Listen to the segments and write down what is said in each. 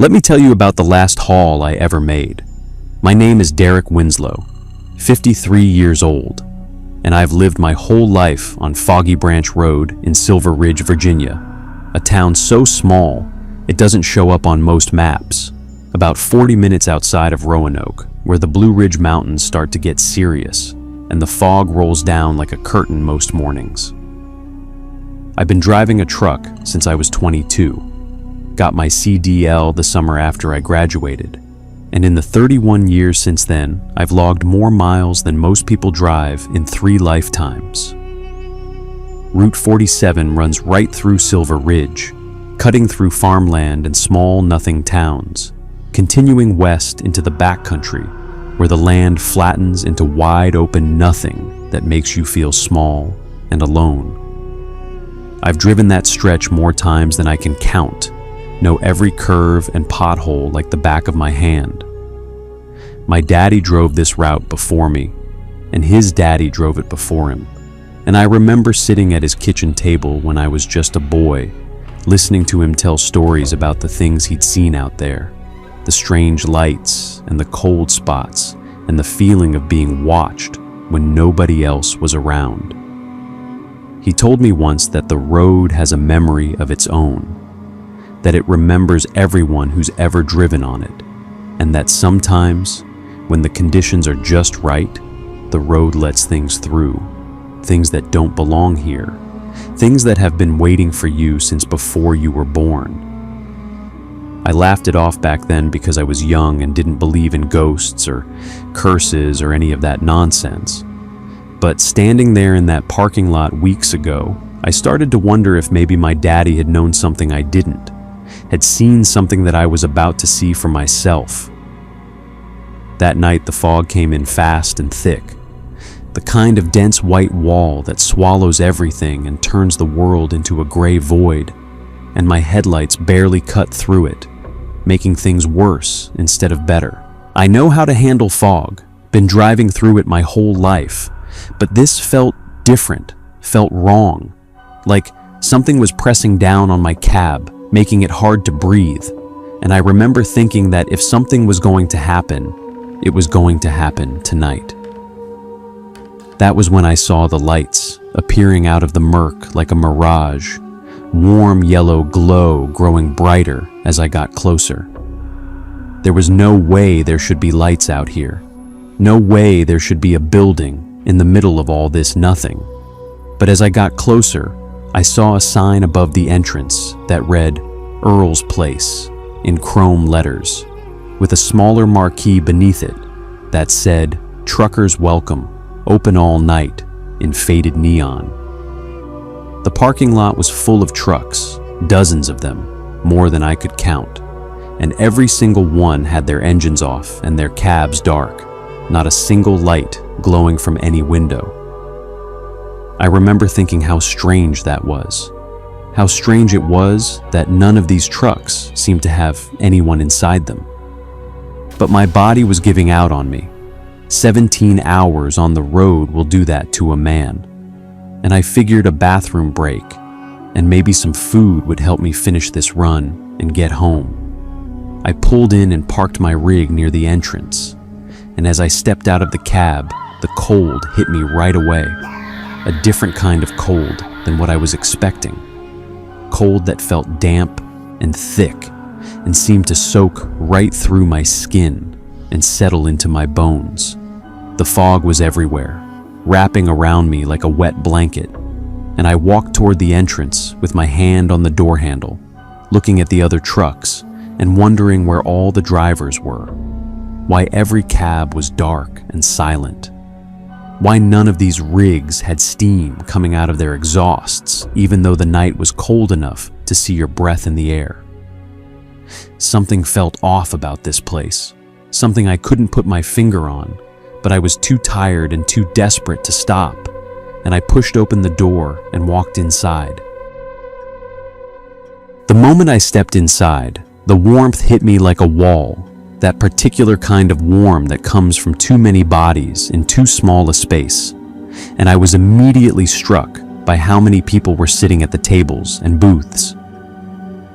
Let me tell you about the last haul I ever made. My name is Derek Winslow, 53 years old, and I've lived my whole life on Foggy Branch Road in Silver Ridge, Virginia, a town so small it doesn't show up on most maps, about 40 minutes outside of Roanoke, where the Blue Ridge Mountains start to get serious and the fog rolls down like a curtain most mornings. I've been driving a truck since I was 22. Got my CDL the summer after I graduated, and in the 31 years since then, I've logged more miles than most people drive in 3 lifetimes. Route 47 runs right through Silver Ridge, cutting through farmland and small nothing towns, continuing west into the backcountry, where the land flattens into wide open nothing that makes you feel small and alone. I've driven that stretch more times than I can count, know every curve and pothole like the back of my hand. My daddy drove this route before me, and his daddy drove it before him, and I remember sitting at his kitchen table when I was just a boy, listening to him tell stories about the things he'd seen out there, the strange lights and the cold spots and the feeling of being watched when nobody else was around. He told me once that the road has a memory of its own, that it remembers everyone who's ever driven on it, and that sometimes, when the conditions are just right, the road lets things through, things that don't belong here, things that have been waiting for you since before you were born. I laughed it off back then because I was young and didn't believe in ghosts or curses or any of that nonsense. But standing there in that parking lot weeks ago, I started to wonder if maybe my daddy had known something I didn't, had seen something that I was about to see for myself. That night the fog came in fast and thick, the kind of dense white wall that swallows everything and turns the world into a gray void, and my headlights barely cut through it, making things worse instead of better. I know how to handle fog, been driving through it my whole life, but this felt different, felt wrong, like something was pressing down on my cab, making it hard to breathe, and I remember thinking that if something was going to happen, it was going to happen tonight. That was when I saw the lights appearing out of the murk like a mirage, warm yellow glow growing brighter as I got closer. There was no way there should be lights out here, no way there should be a building in the middle of all this nothing. But as I got closer, I saw a sign above the entrance that read Earl's Place in chrome letters, with a smaller marquee beneath it that said Truckers Welcome, open all night in faded neon. The parking lot was full of trucks, dozens of them, more than I could count, and every single one had their engines off and their cabs dark, not a single light glowing from any window. I remember thinking how strange that was. How strange it was that none of these trucks seemed to have anyone inside them. But my body was giving out on me. 17 hours on the road will do that to a man. And I figured a bathroom break and maybe some food would help me finish this run and get home. I pulled in and parked my rig near the entrance. And as I stepped out of the cab, the cold hit me right away. A different kind of cold than what I was expecting. Cold that felt damp and thick and seemed to soak right through my skin and settle into my bones. The fog was everywhere, wrapping around me like a wet blanket, and I walked toward the entrance with my hand on the door handle, looking at the other trucks and wondering where all the drivers were, why every cab was dark and silent. Why none of these rigs had steam coming out of their exhausts, even though the night was cold enough to see your breath in the air. Something felt off about this place, something I couldn't put my finger on, but I was too tired and too desperate to stop, and I pushed open the door and walked inside. The moment I stepped inside, the warmth hit me like a wall, that particular kind of warmth that comes from too many bodies in too small a space, and I was immediately struck by how many people were sitting at the tables and booths.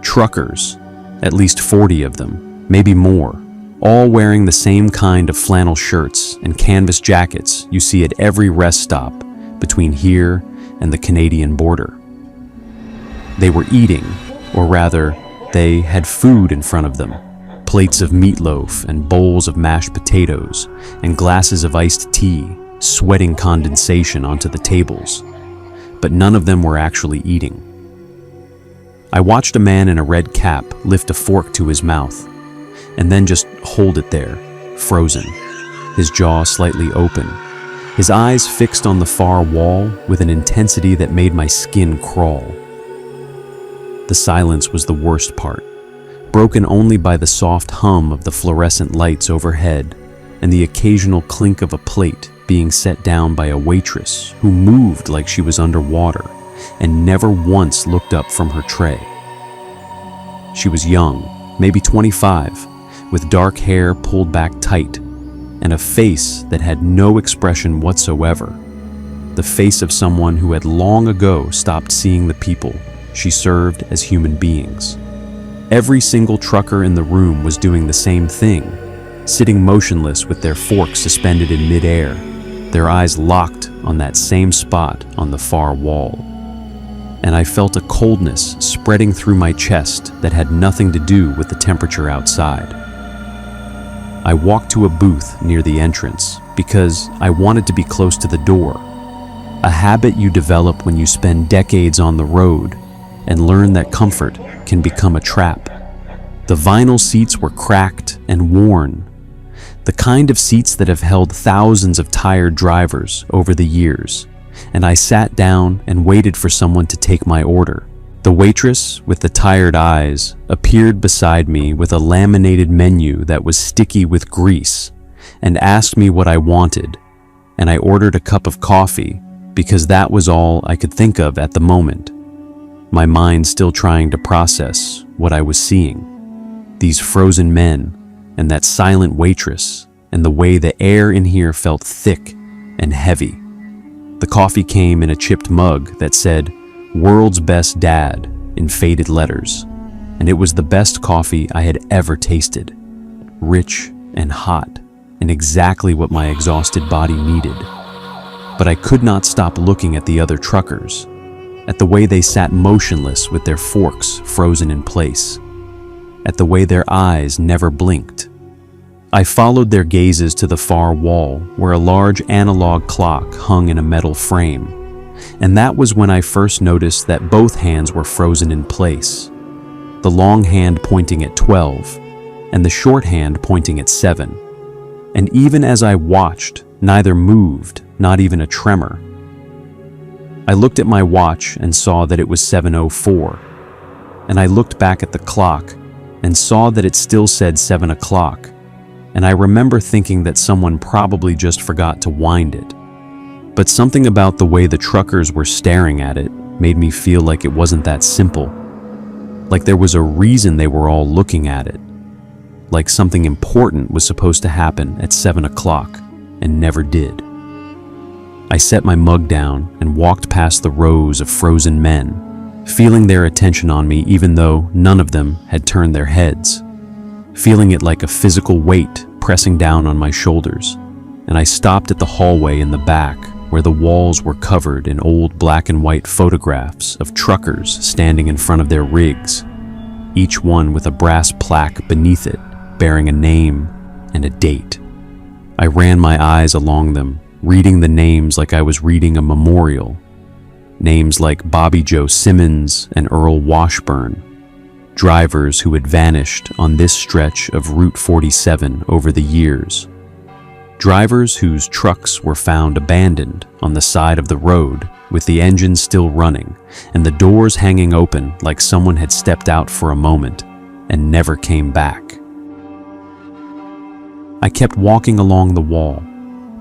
Truckers, at least 40 of them, maybe more, all wearing the same kind of flannel shirts and canvas jackets you see at every rest stop between here and the Canadian border. They were eating, or rather, they had food in front of them, plates of meatloaf and bowls of mashed potatoes and glasses of iced tea, sweating condensation onto the tables. But none of them were actually eating. I watched a man in a red cap lift a fork to his mouth, and then just hold it there, frozen, his jaw slightly open, his eyes fixed on the far wall with an intensity that made my skin crawl. The silence was the worst part, broken only by the soft hum of the fluorescent lights overhead and the occasional clink of a plate being set down by a waitress who moved like she was underwater and never once looked up from her tray. She was young, maybe 25, with dark hair pulled back tight and a face that had no expression whatsoever, the face of someone who had long ago stopped seeing the people she served as human beings. Every single trucker in the room was doing the same thing, sitting motionless with their forks suspended in midair, their eyes locked on that same spot on the far wall. And I felt a coldness spreading through my chest that had nothing to do with the temperature outside. I walked to a booth near the entrance because I wanted to be close to the door, a habit you develop when you spend decades on the road and learn that comfort can become a trap. The vinyl seats were cracked and worn, the kind of seats that have held thousands of tired drivers over the years, and I sat down and waited for someone to take my order. The waitress, with the tired eyes, appeared beside me with a laminated menu that was sticky with grease and asked me what I wanted, and I ordered a cup of coffee because that was all I could think of at the moment. My mind still trying to process what I was seeing. These frozen men, and that silent waitress, and the way the air in here felt thick and heavy. The coffee came in a chipped mug that said, "World's Best Dad," in faded letters, and it was the best coffee I had ever tasted. Rich and hot, and exactly what my exhausted body needed. But I could not stop looking at the other truckers, at the way they sat motionless with their forks frozen in place, at the way their eyes never blinked. I followed their gazes to the far wall where a large analog clock hung in a metal frame, and that was when I first noticed that both hands were frozen in place, the long hand pointing at 12 and the short hand pointing at 7. And even as I watched, neither moved, not even a tremor. I looked at my watch and saw that it was 7:04, and I looked back at the clock and saw that it still said 7 o'clock, and I remember thinking that someone probably just forgot to wind it. But something about the way the truckers were staring at it made me feel like it wasn't that simple, like there was a reason they were all looking at it, like something important was supposed to happen at 7 o'clock and never did. I set my mug down and walked past the rows of frozen men, feeling their attention on me even though none of them had turned their heads, feeling it like a physical weight pressing down on my shoulders. And I stopped at the hallway in the back where the walls were covered in old black and white photographs of truckers standing in front of their rigs, each one with a brass plaque beneath it bearing a name and a date. I ran my eyes along them, reading the names like I was reading a memorial. Names like Bobby Joe Simmons and Earl Washburn, drivers who had vanished on this stretch of Route 47 over the years. Drivers whose trucks were found abandoned on the side of the road with the engines still running and the doors hanging open like someone had stepped out for a moment and never came back. I kept walking along the wall,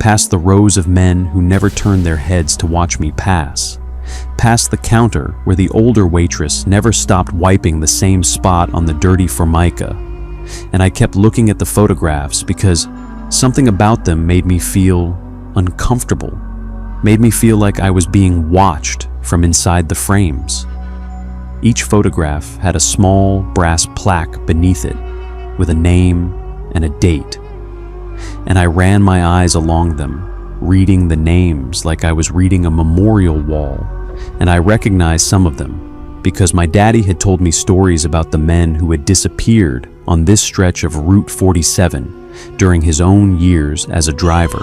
past the rows of men who never turned their heads to watch me pass, past the counter where the older waitress never stopped wiping the same spot on the dirty formica, and I kept looking at the photographs because something about them made me feel uncomfortable, made me feel like I was being watched from inside the frames. Each photograph had a small brass plaque beneath it with a name and a date. And I ran my eyes along them, reading the names like I was reading a memorial wall, and I recognized some of them because my daddy had told me stories about the men who had disappeared on this stretch of Route 47 during his own years as a driver.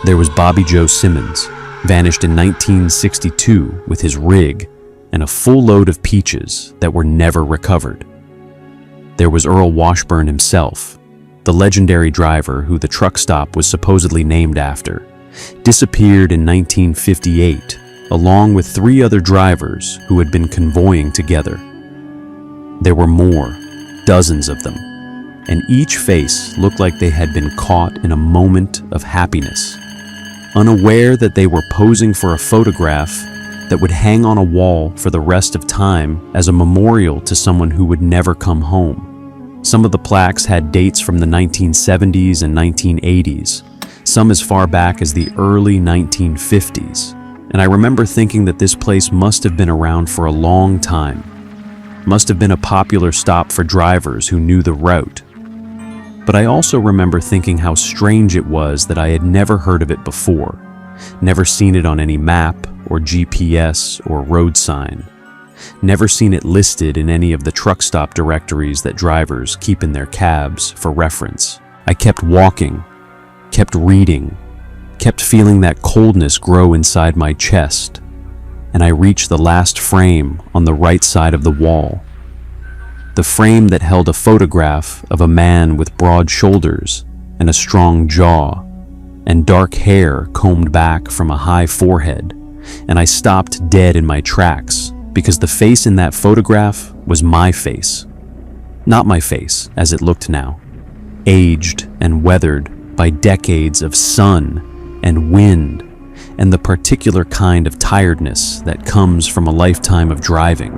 There was Bobby Joe Simmons, vanished in 1962 with his rig and a full load of peaches that were never recovered. There was Earl Washburn himself, the legendary driver who the truck stop was supposedly named after, disappeared in 1958 along with 3 other drivers who had been convoying together. There were more, dozens of them, and each face looked like they had been caught in a moment of happiness, unaware that they were posing for a photograph that would hang on a wall for the rest of time as a memorial to someone who would never come home. Some of the plaques had dates from the 1970s and 1980s, some as far back as the early 1950s, and I remember thinking that this place must have been around for a long time, must have been a popular stop for drivers who knew the route. But I also remember thinking how strange it was that I had never heard of it before, never seen it on any map or GPS or road sign, never seen it listed in any of the truck stop directories that drivers keep in their cabs for reference. I kept walking, kept reading, kept feeling that coldness grow inside my chest, and I reached the last frame on the right side of the wall. The frame that held a photograph of a man with broad shoulders and a strong jaw and dark hair combed back from a high forehead, and I stopped dead in my tracks because the face in that photograph was my face. Not my face as it looked now, aged and weathered by decades of sun and wind and the particular kind of tiredness that comes from a lifetime of driving,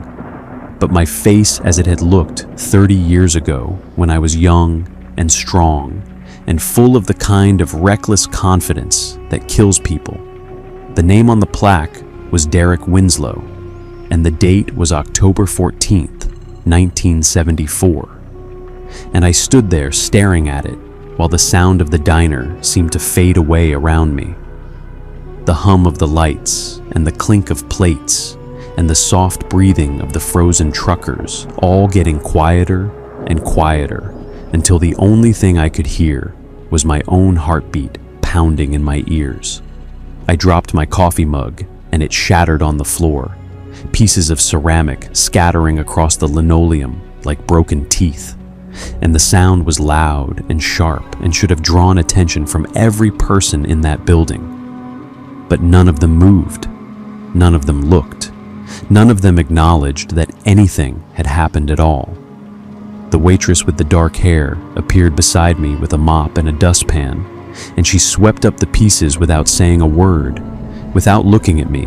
but my face as it had looked 30 years ago when I was young and strong and full of the kind of reckless confidence that kills people. The name on the plaque was Derek Winslow, and the date was October 14th, 1974. And I stood there staring at it while the sound of the diner seemed to fade away around me. The hum of the lights and the clink of plates and the soft breathing of the frozen truckers all getting quieter and quieter until the only thing I could hear was my own heartbeat pounding in my ears. I dropped my coffee mug and it shattered on the floor, pieces of ceramic scattering across the linoleum like broken teeth. And the sound was loud and sharp and should have drawn attention from every person in that building. But none of them moved. None of them looked. None of them acknowledged that anything had happened at all. The waitress with the dark hair appeared beside me with a mop and a dustpan, and she swept up the pieces without saying a word, without looking at me.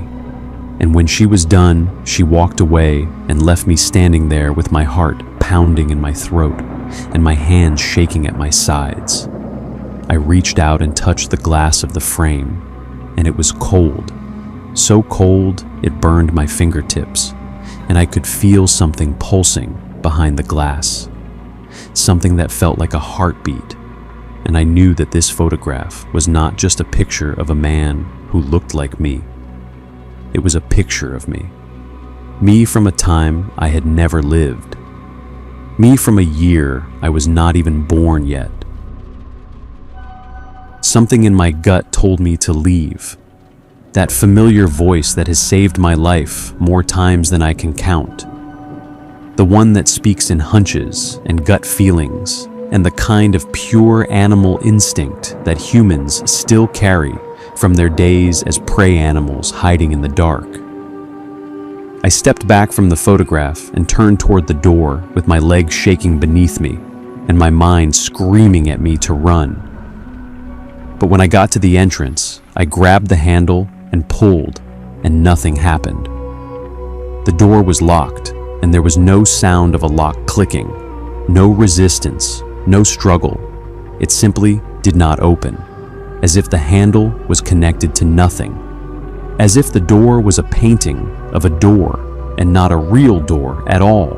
And when she was done, she walked away and left me standing there with my heart pounding in my throat and my hands shaking at my sides. I reached out and touched the glass of the frame, and it was cold. So cold, it burned my fingertips, and I could feel something pulsing behind the glass. Something that felt like a heartbeat, and I knew that this photograph was not just a picture of a man who looked like me. It was a picture of me. Me from a time I had never lived. Me from a year I was not even born yet. Something in my gut told me to leave. That familiar voice that has saved my life more times than I can count. The one that speaks in hunches and gut feelings and the kind of pure animal instinct that humans still carry from their days as prey animals hiding in the dark. I stepped back from the photograph and turned toward the door with my legs shaking beneath me and my mind screaming at me to run. But when I got to the entrance, I grabbed the handle and pulled, and nothing happened. The door was locked, and there was no sound of a lock clicking, no resistance, no struggle. It simply did not open, as if the handle was connected to nothing, as if the door was a painting of a door and not a real door at all.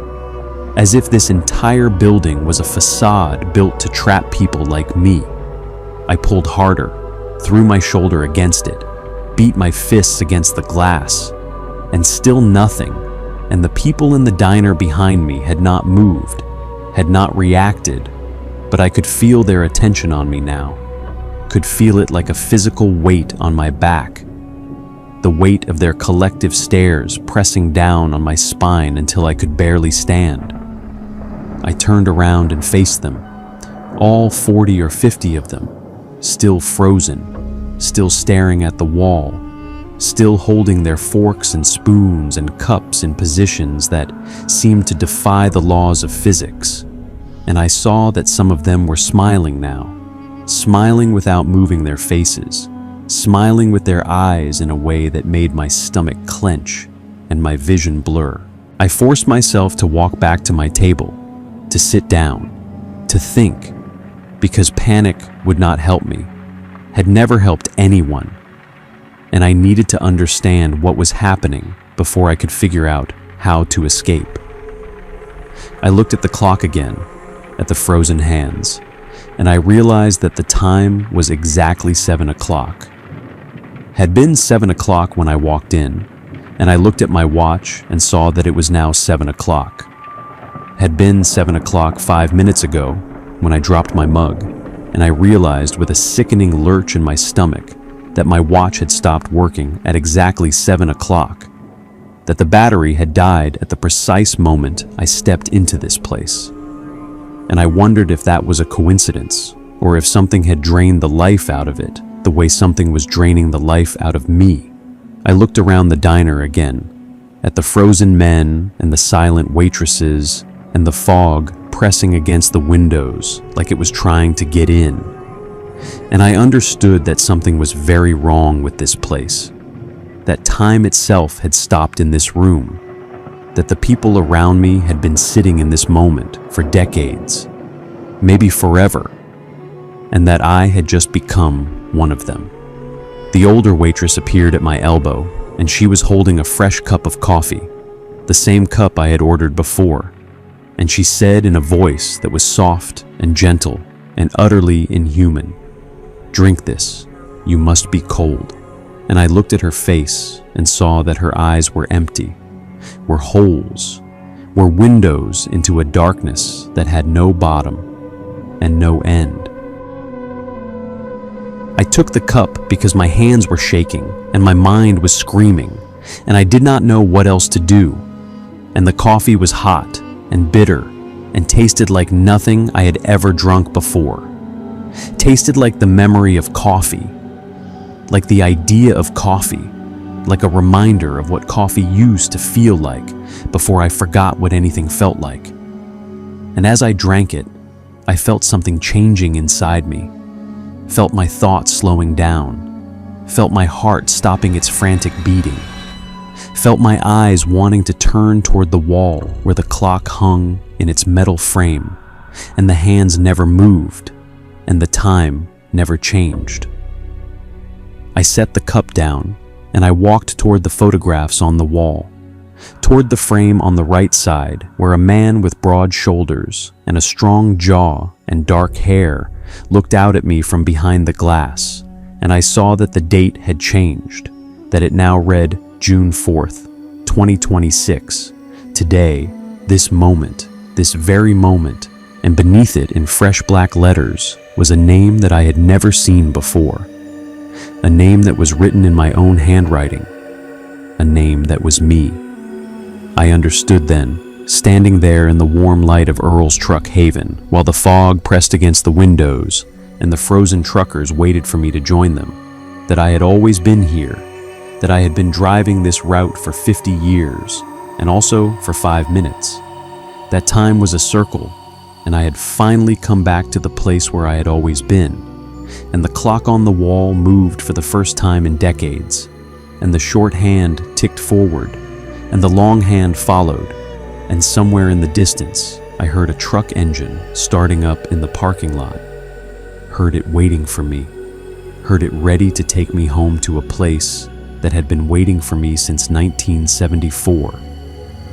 As if this entire building was a facade built to trap people like me. I pulled harder, threw my shoulder against it, beat my fists against the glass, and still nothing, and the people in the diner behind me had not moved, had not reacted, but I could feel their attention on me now, could feel it like a physical weight on my back, the weight of their collective stares pressing down on my spine until I could barely stand. I turned around and faced them, all 40 or 50 of them, still frozen, still staring at the wall, still holding their forks and spoons and cups in positions that seemed to defy the laws of physics. And I saw that some of them were smiling now, smiling without moving their faces, smiling with their eyes in a way that made my stomach clench and my vision blur. I forced myself to walk back to my table, to sit down, to think, because panic would not help me, had never helped anyone, and I needed to understand what was happening before I could figure out how to escape. I looked at the clock again, at the frozen hands, and I realized that the time was exactly 7 o'clock. Had been 7 o'clock when I walked in, and I looked at my watch and saw that it was now 7 o'clock. Had been 7 o'clock 5 minutes ago when I dropped my mug, and I realized with a sickening lurch in my stomach that my watch had stopped working at exactly 7 o'clock, that the battery had died at the precise moment I stepped into this place. And I wondered if that was a coincidence, or if something had drained the life out of it, the way something was draining the life out of me. I looked around the diner again, at the frozen men and the silent waitresses and the fog pressing against the windows like it was trying to get in. And I understood that something was very wrong with this place, that time itself had stopped in this room, that the people around me had been sitting in this moment for decades, maybe forever, and that I had just become one of them. The older waitress appeared at my elbow, and she was holding a fresh cup of coffee, the same cup I had ordered before, and she said in a voice that was soft and gentle and utterly inhuman, "Drink this, you must be cold." And I looked at her face and saw that her eyes were empty, were holes, were windows into a darkness that had no bottom and no end. I took the cup because my hands were shaking and my mind was screaming, and I did not know what else to do. And the coffee was hot and bitter and tasted like nothing I had ever drunk before. Tasted like the memory of coffee, like the idea of coffee, like a reminder of what coffee used to feel like before I forgot what anything felt like. And as I drank it, I felt something changing inside me, felt my thoughts slowing down, felt my heart stopping its frantic beating, felt my eyes wanting to turn toward the wall where the clock hung in its metal frame, and the hands never moved, and the time never changed. I set the cup down, and I walked toward the photographs on the wall, toward the frame on the right side where a man with broad shoulders and a strong jaw and dark hair looked out at me from behind the glass, and I saw that the date had changed, that it now read June 4th, 2026, today, this moment, this very moment, and beneath it in fresh black letters was a name that I had never seen before, a name that was written in my own handwriting, a name that was me. I understood then, standing there in the warm light of Earl's truck haven, while the fog pressed against the windows and the frozen truckers waited for me to join them, that I had always been here, that I had been driving this route for 50 years, and also for 5 minutes. That time was a circle, and I had finally come back to the place where I had always been, and the clock on the wall moved for the first time in decades, and the short hand ticked forward, and the long hand followed, and somewhere in the distance, I heard a truck engine starting up in the parking lot, heard it waiting for me, heard it ready to take me home to a place that had been waiting for me since 1974,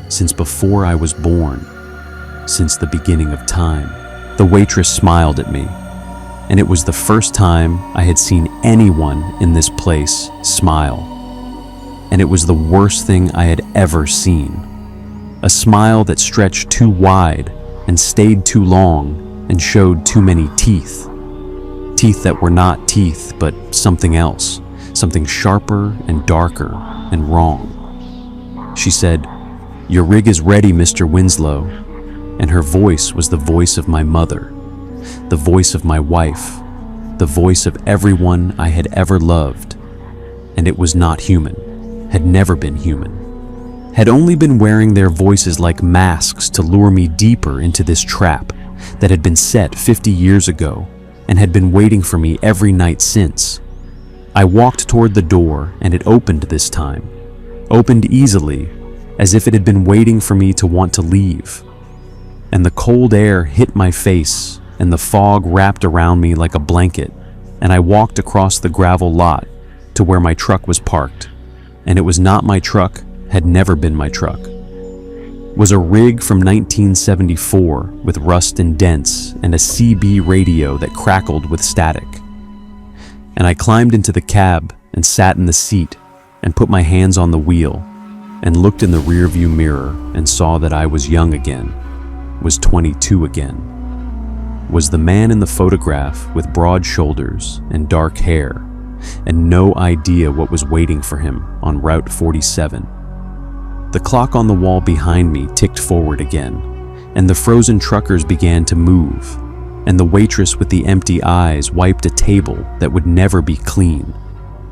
since before I was born, since the beginning of time. The waitress smiled at me, and it was the first time I had seen anyone in this place smile. And it was the worst thing I had ever seen. A smile that stretched too wide and stayed too long and showed too many teeth. Teeth that were not teeth, but something else, something sharper and darker and wrong. She said, "Your rig is ready, Mr. Winslow." And her voice was the voice of my mother, the voice of my wife, the voice of everyone I had ever loved. And it was not human, had never been human, had only been wearing their voices like masks to lure me deeper into this trap that had been set 50 years ago and had been waiting for me every night since. I walked toward the door, and it opened this time, opened easily, as if it had been waiting for me to want to leave. And the cold air hit my face, and the fog wrapped around me like a blanket, and I walked across the gravel lot to where my truck was parked. And it was not my truck, had never been my truck. It was a rig from 1974 with rust and dents and a CB radio that crackled with static. And I climbed into the cab and sat in the seat and put my hands on the wheel and looked in the rearview mirror and saw that I was young again, was 22 again, was the man in the photograph with broad shoulders and dark hair and no idea what was waiting for him on Route 47. The clock on the wall behind me ticked forward again, and the frozen truckers began to move, and the waitress with the empty eyes wiped a table that would never be clean.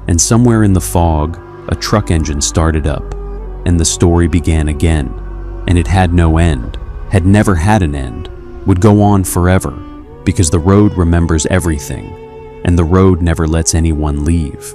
And somewhere in the fog, a truck engine started up, and the story began again, and it had no end, had never had an end, would go on forever, because the road remembers everything, and the road never lets anyone leave.